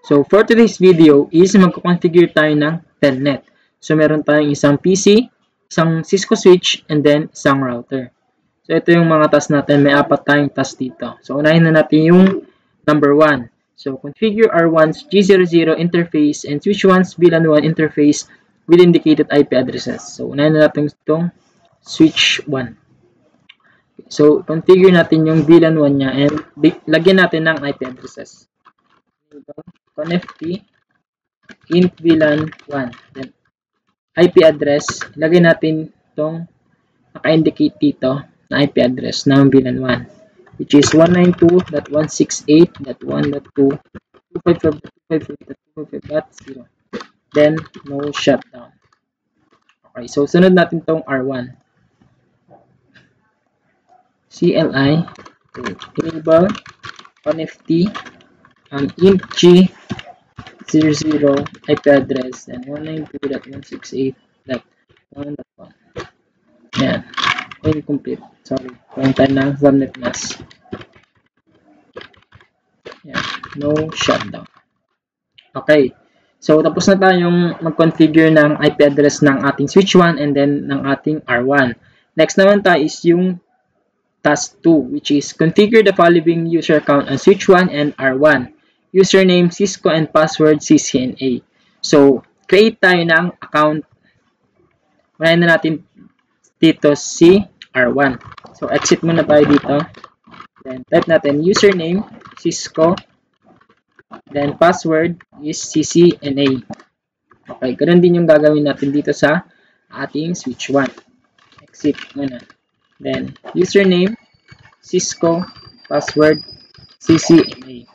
So, for today's video is magko-configure tayo ng telnet. So, meron tayong isang PC, isang Cisco switch, and then isang router. So, ito yung mga task natin. May 4 tayong task dito. So, unahin na natin yung number 1. So, configure R1's G00 interface and switch 1's VLAN 1 interface with indicated IP addresses. So, unahin na natin itong switch 1. So, configure natin yung VLAN 1 niya and lagyan natin ng IP addresses. Connect int VLAN 1. Then, IP address, lagay natin itong naka-indicate dito na IP address ng VLAN 1. Which is 192.168.1.2.255.255.255.0. Then, no shutdown. Okay, so sunod natin itong R1. CLI enable connect int G00 IP address and 192.168.1.1. Ayan. Incomplete. Sorry. Kung tayo ng subnet mask. Ayan. No shutdown. Okay. So, tapos na tayong mag-configure ng IP address ng ating switch 1 and then ng ating R1. Next naman tayo is yung task 2, which is configure the following user account on switch 1 and R1. Username Cisco and password CCNA. So, create tayo ng account. Unahin na natin dito si R1. So, exit muna tayo dito. Then, type natin username, Cisco. Then, password is CCNA. Okay, ganoon din yung gagawin natin dito sa ating switch 1. Exit muna. Then, username, Cisco, password, CCNA.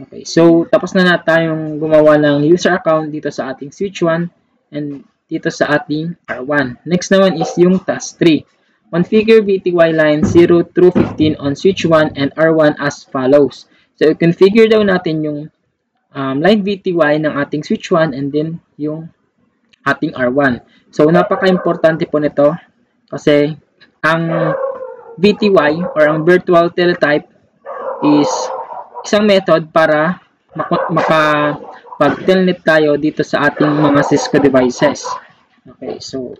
Okay, so, tapos na tayong gumawa ng user account dito sa ating switch 1 and dito sa ating R1. Next naman is yung task 3. Configure VTY line 0 through 15 on switch 1 and R1 as follows. So, configure daw natin yung line VTY ng ating switch 1 and then yung ating R1. So, napaka-importante po nito kasi ang VTY or ang virtual teletype is isang method para makapag-telnet tayo dito sa ating mga Cisco devices. Okay, so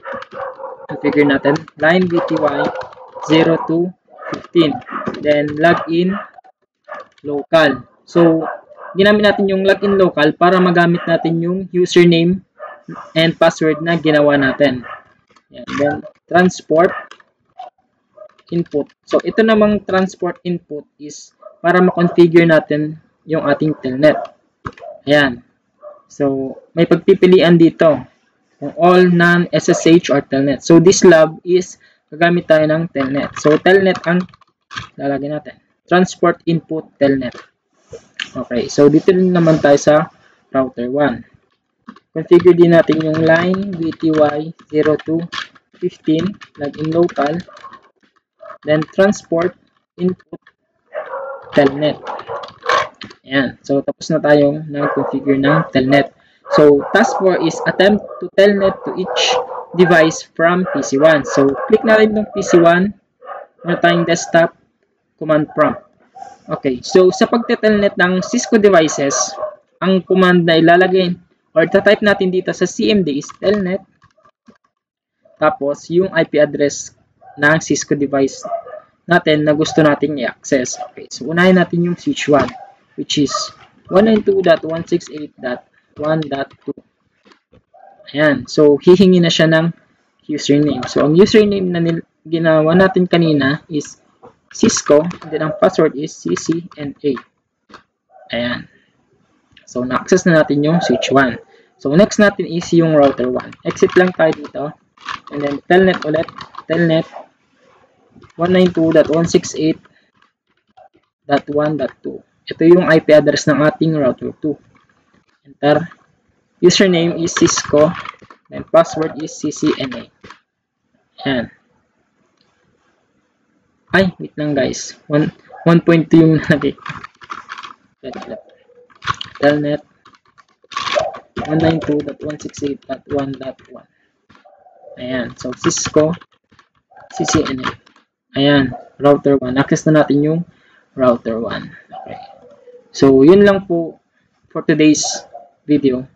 configure natin line VTY 0 to 15. Then login local. So ginamit natin yung login local para magamit natin yung username and password na ginawa natin. Yan. Then transport input. So ito namang transport input is para ma-configure natin yung ating telnet. Ayan. So may pagpipilian dito. Kung all non-SSH or telnet. So, this lab is gagamit tayo ng telnet. So, telnet ang lalagyan natin. Transport input telnet. Okay. So, dito rin naman tayo sa router 1. Configure din natin yung line VTY 0 to 15. Login local. Then, transport input telnet. Ayan. So, tapos na tayong nag-configure ng telnet. So, task 4 is attempt to telnet to each device from PC1. So, click na rin ng PC1. Meron tayong desktop command prompt. Okay. So, sa pagte-telnet ng Cisco devices, ang command na ilalagay or type natin dito sa CMD is telnet. Tapos, yung IP address ng Cisco device natin na gusto nating i-access. Okay. So, unahin natin yung switch 1, which is 192.168.1.2. Ayan. So, hihingi na siya ng username. So, ang username na ginawa natin kanina is Cisco. And then, ang password is CCNA. Ayan. So, na-access na natin yung switch 1. So, next natin is yung router 1. Exit lang tayo dito. And then, telnet ulit. Telnet 192.168.1.2. Ito yung IP address ng ating router 2. Enter. Username is Cisco. And password is CCNA. Ayan. Ay, wait lang guys. 1.2 yung nalagay. Telnet 192.168.1.1. Ayan. So, Cisco CCNA. Ayan. Router 1. Access na natin yung router 1. Okay. So, yun lang po for today's video.